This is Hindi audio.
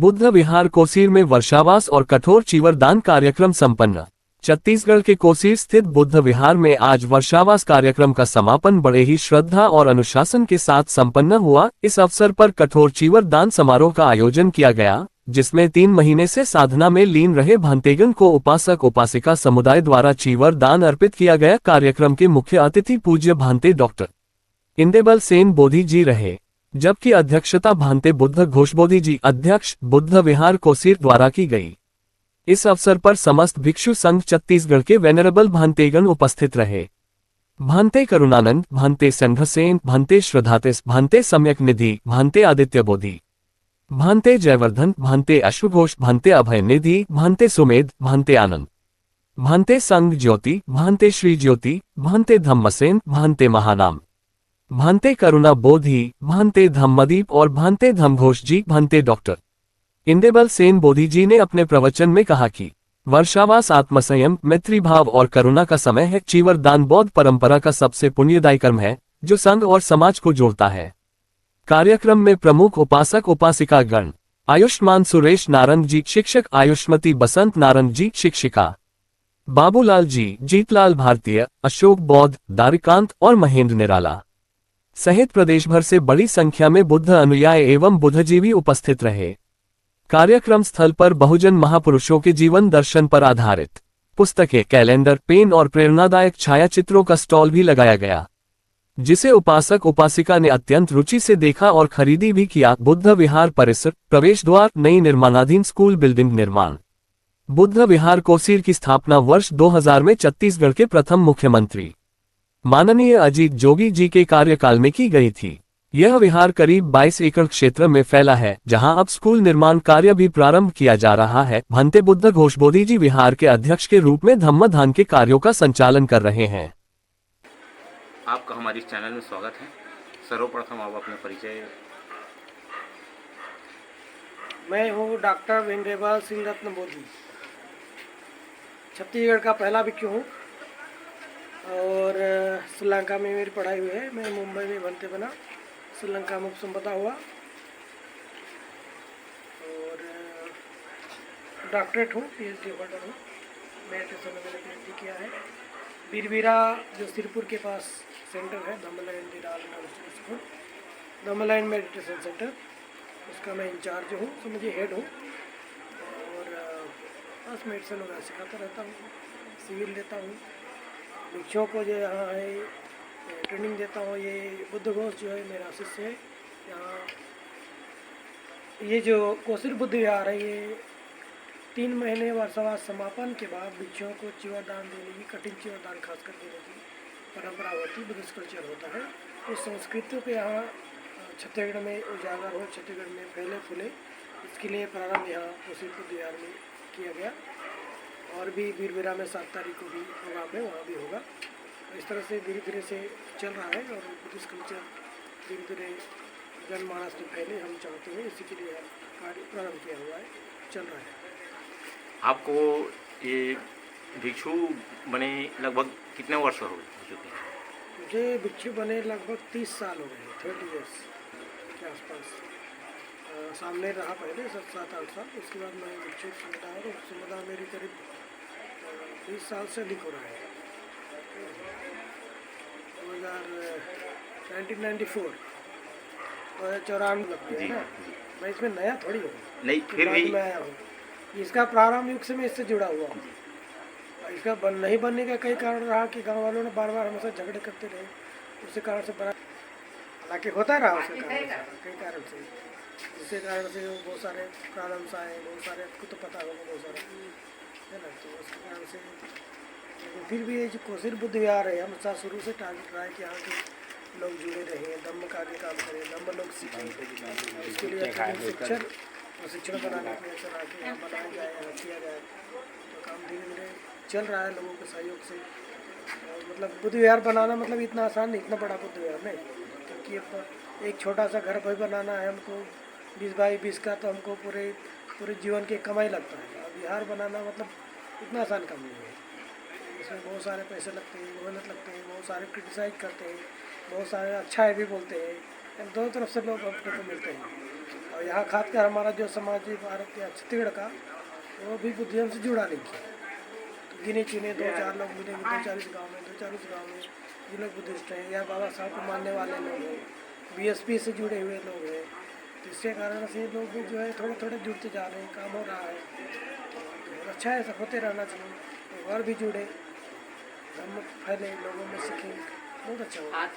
बुद्ध विहार कोसीर में वर्षावास और कठोर चीवरदान कार्यक्रम संपन्न। छत्तीसगढ़ के कोसीर स्थित बुद्ध विहार में आज वर्षावास कार्यक्रम का समापन बड़े ही श्रद्धा और अनुशासन के साथ संपन्न हुआ। इस अवसर पर कठोर चीवरदान समारोह का आयोजन किया गया, जिसमें 3 महीने से साधना में लीन रहे भांतेगन को उपासक उपासिका समुदाय द्वारा चीवर दान अर्पित किया गया। कार्यक्रम के मुख्य अतिथि पूज्य भांते डॉक्टर इंदेबल सेन बोधी जी रहे, जबकि अध्यक्षता भांते बुद्ध घोष बोधी जी अध्यक्ष बुद्ध विहार कोसीर द्वारा की गई। इस अवसर पर समस्त भिक्षु संघ छत्तीसगढ़ के वेनरेबल भांतेगण उपस्थित रहे। भांते करुणानंद, भांते संघसेन, भांते श्रद्धातिस, भांते सम्यक निधि, भांते आदित्य बोधी, भांते जयवर्धन, भांते अश्वघोष, भांते अभय निधि, भांते सुमेध, भांते आनंद, भांते संघ ज्योति, भांते श्री ज्योति, भांते धम्मसेन, भांते महानाम, भांते करुणा बोधी, भांते धम्मदीप और भांते धमघोष जी। भांते डॉक्टर इंदेबल सेन बोधी जी ने अपने प्रवचन में कहा कि वर्षावास आत्मसंयम, मैत्री भाव और करुणा का समय है। चीवर दान बौद्ध परंपरा का सबसे पुण्यदायी कर्म है, जो संघ और समाज को जोड़ता है। कार्यक्रम में प्रमुख उपासक उपासिका गण आयुष्मान सुरेश नारंग जी, शिक्षक आयुष्मती बसंत नारंग जी, शिक्षिका बाबूलाल जी, जीतलाल भारतीय, अशोक बौद्ध, दारिकांत और महेंद्र निराला सहित प्रदेश भर से बड़ी संख्या में बुद्ध अनुयायी एवं बुद्धजीवी उपस्थित रहे। कार्यक्रम स्थल पर बहुजन महापुरुषों के जीवन दर्शन पर आधारित पुस्तकें, कैलेंडर, पेन और प्रेरणादायक छायाचित्रों का स्टॉल भी लगाया गया, जिसे उपासक उपासिका ने अत्यंत रुचि से देखा और खरीदी भी किया। बुद्ध विहार परिसर, प्रवेश द्वार, नई निर्माणाधीन स्कूल बिल्डिंग निर्माण। बुद्ध विहार कोसीर की स्थापना वर्ष 2000 में छत्तीसगढ़ के प्रथम मुख्यमंत्री माननीय अजीत जोगी जी के कार्यकाल में की गई थी। यह विहार करीब 22 एकड़ क्षेत्र में फैला है, जहां अब स्कूल निर्माण कार्य भी प्रारंभ किया जा रहा है। भांते बुद्ध घोष बोधी जी विहार के अध्यक्ष के रूप में धम्मदान के कार्यों का संचालन कर रहे हैं। आपका हमारे इस चैनल में स्वागत है। सर्वप्रथम आप अपना परिचय। मैं हूँ डॉक्टर इंदेबल सिंह रत्न बोधी, छत्तीसगढ़ का पहला भिक्षु हूँ और श्रीलंका में मेरी पढ़ाई हुई है। मैं मुंबई में बनते बना, श्रीलंका में उपसंपदा हुआ और डॉक्टरेट हूँ, PhD होल्डर हूँ। मेडिटेशन में मैंने PhD किया है। बीरबीरा जो सिरपुर के पास सेंटर है, धम्मलाइन मेडिटेशन सेंटर, उसका मैं इंचार्ज हूँ, समझिए हेड हूँ। और बस मेडिसिन वगैरह सिखाता रहता हूँ, सिविल देता हूँ, भिक्षुओं को जो यहाँ है ट्रेनिंग देता हूँ। ये बुद्ध घोष जो है मेरा शिष्य है। यहाँ ये जो कोसीर बुद्ध विहार है, ये 3 महीने वर्षावास समापन के बाद भिक्षुओं को चीवर दान देने की, कठिन चीवर दान खासकर देने की परंपरा होती, बुद्धिस्ट कल्चर होता है। उस संस्कृति को यहाँ छत्तीसगढ़ में उजागर हो, छत्तीसगढ़ में फैले फूले, इसके लिए प्रारंभ यहाँ कोसीर बुद्ध विहार में किया गया। और भी बीरबीरा में 7 तारीख को भी प्रोग्राम है, वहाँ भी होगा। इस तरह से धीरे धीरे से चल रहा है और बुद्धिस्ट कल्चर धीरे धीरे जनमानस में फैले, हम चाहते हैं। इसी के लिए कार्य प्रारंभ किया हुआ है, चल रहा है। आपको ये भिक्षु बने लगभग कितने वर्ष हो चुके हैं? मुझे भिक्षु बने लगभग 30 साल हो गए, 30 ईयर्स के आसपास। सामने रहा पहले 7-8 साल, उसके बाद मैं भिक्षु समुदाय मेरी करीब 20 साल से अधिक हो रहा है। 1994 लग गया ना, मैं इसमें नया थोड़ी हूँ, नहीं फिर भी मैं आया हूँ। इसका प्रारंभ युग से मैं इससे जुड़ा हुआ हूँ। इसका नहीं बनने का कई कारण रहा कि गांव वालों ने बार बार हमेशा झगड़े करते रहे, उसी कारण से बना, हालांकि होता रहा उसके कारण से, कई कारण से, जिसके कारण से बहुत सारे प्रॉब्लम्स आए, बहुत सारे, आपको तो पता होगा, बहुत सारे है ना। तो उसके कारण से लेकिन फिर भी ये जो कोसीर बुद्ध विहार है, हम साथ शुरू से टारगेट रहा है कि यहाँ के लोग जुड़े रहे, धम्म का भी काम करें, धम्म लोग सीखें। इसके लिए प्रशिक्षण बनाने के लिए चला के यहाँ बनाया जाए, यहाँ किया जाए, तो काम धीरे धीरे चल रहा है लोगों के सहयोग से। मतलब बुद्ध विहार बनाना मतलब इतना आसान नहीं, इतना बड़ा बुद्ध विहार नहीं, क्योंकि एक छोटा सा घर भाई बनाना है हमको 20 बाई 20 का, तो हमको पूरे जीवन की कमाई लगता है। अब विहार बनाना मतलब इतना आसान काम नहीं है। इसमें बहुत सारे पैसे लगते हैं, मेहनत लगते हैं, बहुत सारे क्रिटिसाइज करते हैं, बहुत सारे अच्छा है भी बोलते हैं, दोनों तरफ से लोग अपने को मिलते हैं। और और यहाँ खासकर हमारा जो समाज भारत या छत्तीसगढ़ का, वो भी बुद्धिज्म से जुड़ा नहीं किया। तो गिने चुने 2-4 लोग मिलेंगे 2-40 गाँव में, 2-40 गाँव में ये लोग बुद्धिस्ट हैं या बाबा साहब को मानने वाले लोग हैं, बीएसपी से जुड़े हुए लोग हैं। तो इसके कारण से लोग भी जो है थोड़े थोड़े जुड़ते जा रहे हैं, काम हो रहा है। और अच्छा है, सब होते रहना चाहिए। और भी जुड़े, हम फैले, लोगों में सीखें, बहुत अच्छा होगा।